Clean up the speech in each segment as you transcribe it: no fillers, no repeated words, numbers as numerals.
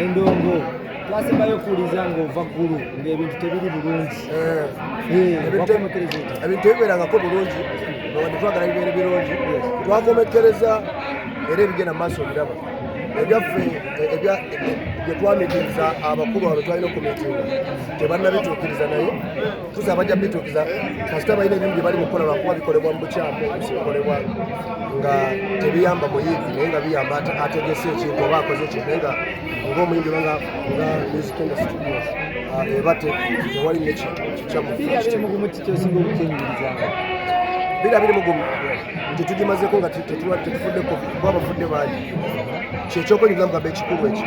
endongo twasembayo kuwuliza ng'ova ggulu ng'ebintu tebiri bulungi ebintu ebibeerangako bulungi wadde twagala bibeere birungi twakomekereza era ebigenda mu maaso biraba ebyaffe bye twamiitiriza abakulu abo twalina okumiitinga tebannabituukiriza naye tusaba bajja bituukiriza kasita balina ebimu bye bali mukola lwakuba bikolebwa mu bukyamu bikolebwa nga tebiyamba muyimbi naye nga biyamba ategese ekintu oba akoze ekintu naye nga ng'omuyimbi nga music in the studios ebate tewali nekintu bira biri mugumu nti tugimazeko nga tetufuddeko kuba abafudde bangi kyekyokunyuza mugamba ekikulu ekyo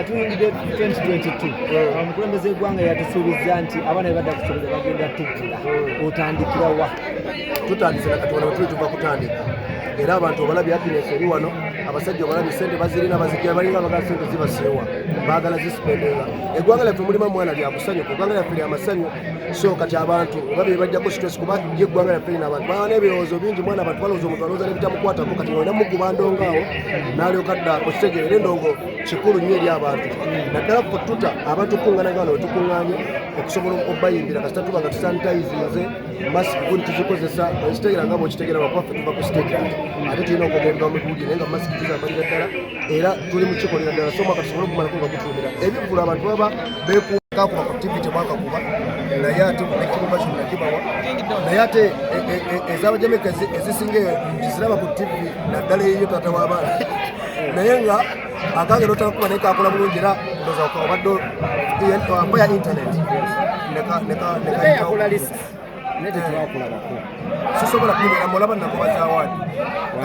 tuwulidde 2022 omukulembeze w'eggwanga yatusuubiza nti abaana be badda kusomeza bagenda tuggula otandikira wa tutandise nakatono bwe tuli tuva kutandika era abantu obalabye happiness eri wano abasajja obalabye sente bazirina bazijja balinga bagala sente zibaseewa baagala zisipendenga eggwanga lyaffe mulimu mwana lya kusanyuka eggwanga lyaffe lya masanyu so kati abantu oba bye bajjako stress kuba ye eggwanga lyaffe lina abantu baba n'ebirowoozo bingi mwana abantu balowooza omuntu alowooza n'ebitamukwatako kati ng'olina mukuba ndongaawo n'alyoka dda okitegeera endongo kikulu nnyo eri abantu naddala ku tuta abantu okukuŋŋaana nga wano wetukuŋŋaanye okusobola okubayimbira kasita tuba nga tusanitayizinze masiki guni tuzikozesa ekitegeera nga bwekitegeera bakubaffe tuva ku stage ate tulina okugenda mu buugi naye nga masiki tuzamalira ddala era tuli mu kikolera ddala so mwaka tusobole okumalako nga gutuumira ebivulu abantu baba beekukakuba ku tv tebakakuba naye ate nekibumba kino nakibawa naye ate ez'abajamaica ezisinga eyo tiziraba ku tv naddala eyo taata w'abaana naye nga akange notakuba naye kakola bulungi era ndoza obadde mpa ya internet sisobola kubeera mulaba nakubazawaadi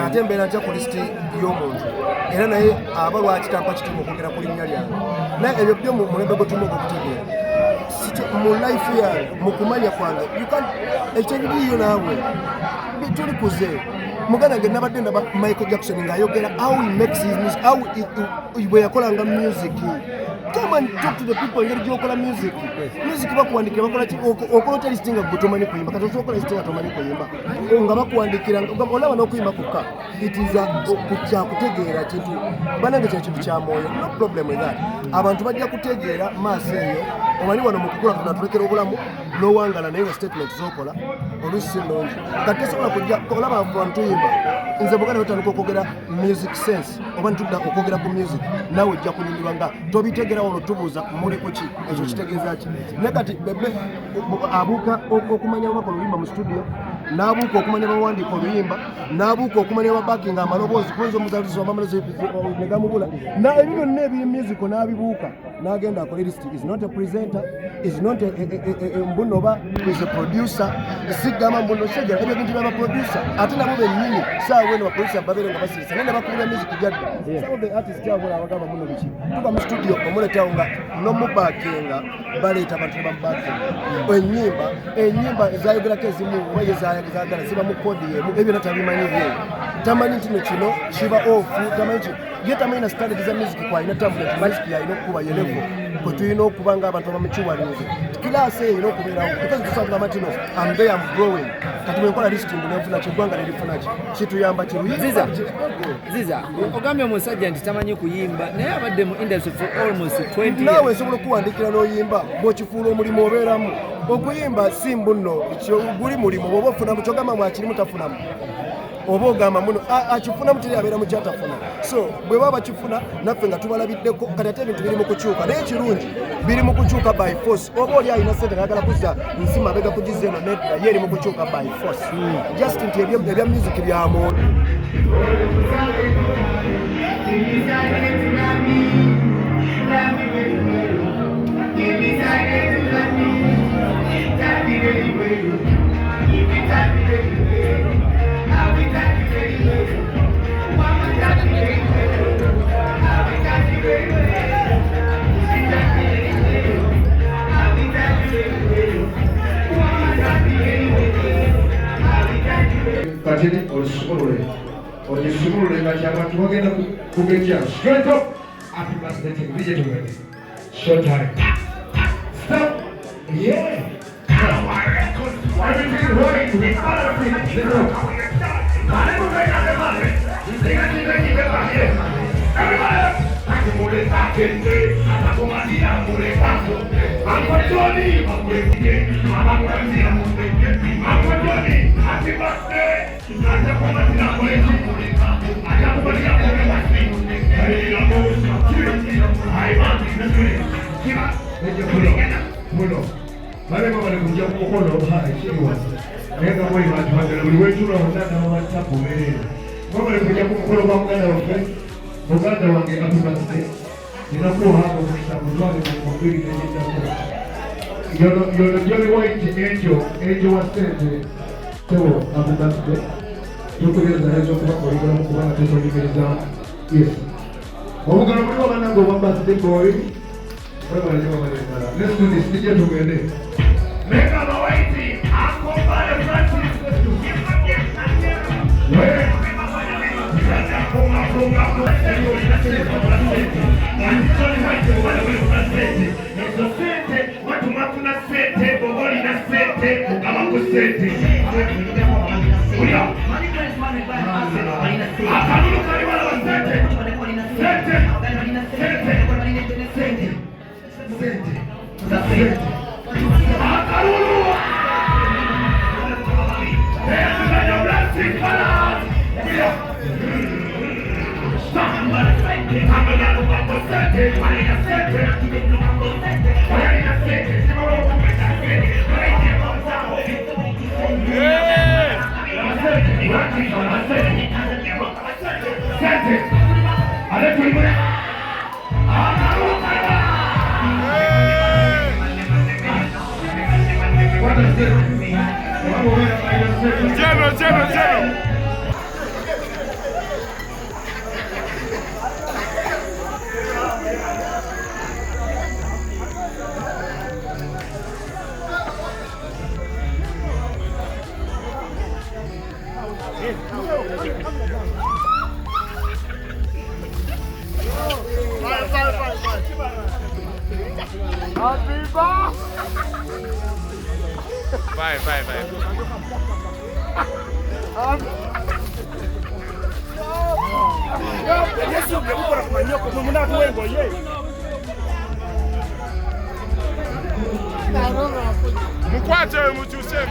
ate mbeera ntya ku lisiti y'omuntu era naye aba lwaki tampa kitimu okwogera ku linnya lyange naye ebyo byo mu mulembe gwe tulina okutegeera mu life yange mu kumanya kwange ekyebiriyo naawe tulikuze muganda nge nabadde ndaba Michael Jackson ng'ayogera how he makes his music how bwe yakolanga music. Come and talk to the people engeri gy'okola music bakuwandikira bakola ki okola otya lisiti nga gwe tomanyi kuyimba kati osobola lisiti nga tomanyi kuyimba nga bakuwandikira olaba n'okuyimba kukka itiza kyakutegeera kintu banange kya kintu kya mwoyo no problem with that abantu bajja kutegeera maaso eyo omanyi wano mu kukula tunatulekera obulamu n'owangala naye nga statement z'okola oluusi si nnungi kati tosobola kujja olaba abantu tuyimba nze buganda otandika okwogera music sense oba ntudda okwogera ku music nawe ojja kunyumirwa nga tobitegeera wano tubuuza muli ku ki ekyo kitegeeza ki naye kati bebe abuuka okumanya bakola oluyimba mu studio n'abuuka okumanya bawandiika oluyimba n'abuuka okumanya babakinga amaloboozi kubenza omuzaalizi wamamalazi negamubula ebyo byonna ebiri musical n'abibuuka n'agenda akola list is not a presenter is not mbuno oba is a producer sigamba mbuno segera ebyo bintu byaba producer ate nabo bennyini saawa eno baproducer babeere nga basirisa naye ne bakubira music jadda some of the artists abo abagamba mbuno biki tuba mu studio omuletawo nga nomubakinga baleeta abantu bamubakinga ennyimba ezayogerako ezimu oba yezayagala ziba mu kodi yemu ebyo natabimanyi bye tamanyi nti kino kiba ofu tamanyi ki ye tamanyi na standard za music kwalina tablet music yalina okuba yelevo kwe tulina okuba nga abantu abamukiwalize kilaasi eyo erina okubeerawo because tusabula matino I'm there I'm growing kati bwenkola listing nenfuna kiggwanga nerifuna ki kituyamba Ziza ogambye omusajja nti tamanyi kuyimba naye abadde mu industry for almost 20 years nawe nsobola okuwandikira n'oyimba bw'okifuula omulimu obeeramu okuyimba si mbuno guli mulimu bw'oba ofunamu kyogamba mwakirimu tafunamu oba ogamba muno akifunamu teri abeera mu kyatafuna so bwe baba bakifuna naffe nga tubalabiddeko kati ate ebintu biri mu kukyuka naye ekirungi biri mu kukyuka by force oba oli alina sente ngayagala kuzza nsi mabega kugiza eno nedda ye eri mu kukyuka by force just nti ebya music byamu Katini olisumulule nga ky'abantu bagenda kugejja straight up happy birthday to DJ Tuwele showtime stop yeah Everything right. It's all of it. Maremo bali kujja ku mukono oba ekiriwa naye nga bwe batwagala buli wetuula wonna n'amatappu merero nga bali kujja ku mukono gwa muganda waffe muganda wange atubadde ninakuwanga omusango lwage mumubiri nenyendako yono joli waiti enjo wa ssente tebo abubadde tukugereza nazo okubakoleramu kubanga tetonyumiriza yesu obugalo buli wabanange obwa birthday boy let's do this. DJ together. Make up a waiting. I'm going to the Francis. General. Vai. Mukwate mujuse.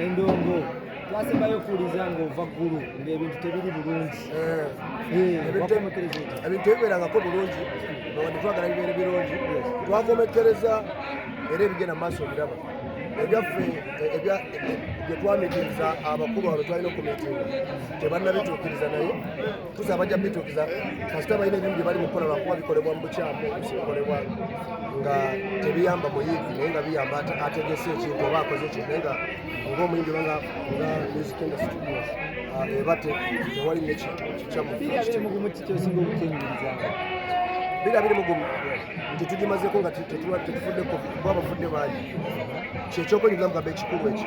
endongo twasembayo okuwuliza ng'ova ggulu ng'ebintu tebiri bulungi ebintu ebibeerangako bulungi netwagala bibeere birungi twakomekereza era ebigenda mu maaso biraba ebyaffe byetwamikiriza abakulu abo twalina okumitinga tebannabituukiriza naye tusa bajja bituukiza kasita balina ebimu bye bali mukola lwakuba bikolebwa mu bukyamu bikolebwa nga tebiyamba muyivu naye nga biyamba ategese ekintu oba akoze ekintu naye nga ng'omuyimbi nga music industry eba tewali nekintu kikyamugumu kikyosinga obukenyumiriza biri mugumu nti tugimazeeko nga tetufuddeko kuba abafudde bangi kyekyokunyuza mugamba ekikulu eki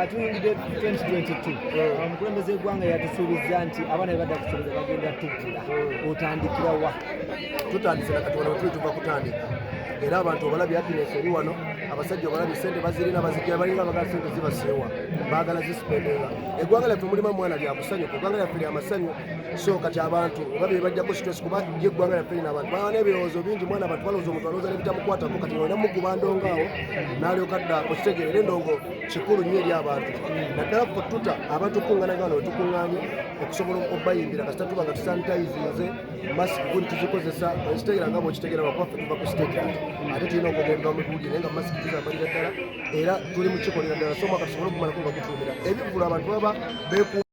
tuyingidde 2022 omukulembeze eggwanga yatusuubiza nti abaana be badda ku ssomero bagenda tuggula otandikira wa tutandise nakatono tuli tuva kutandika era abantu obalabye happiness eri wano abasajja obalabye sente bazirina bazijja balinga bagala sente zibaseewa baagala zisipendenga eggwanga lyaffe mulimu mwana lyakusanyuka eggwanga lyaffe lyamasanyu so kati abantu oba bye bajjako stress kuba ye eggwanga lyaffe lina abantu baba n'ebirowoozo bingi mwana abantu balowooza omuntu alowooza nebitamukwatako kati olina muguba ndongaawo n'alyoka dda okitegeera endongo kikulu nnyo eri abantu naddala ffe tuta abantu okukuŋŋaana nga wano wetukuŋŋaanye okusobola okubayimbira kasita tuba nga tusanitayizinze masiki guli tuzikozesa ekitegeera nga bwekitegeera lwakuba ffe tuva ku statement ate tulina okugenda mu buugi naye nga masiki zizamalira ddala era tuli mu kikolera ddala so mwaka tusobole okumalako nga gutuumira ebivulu abantu baba beeku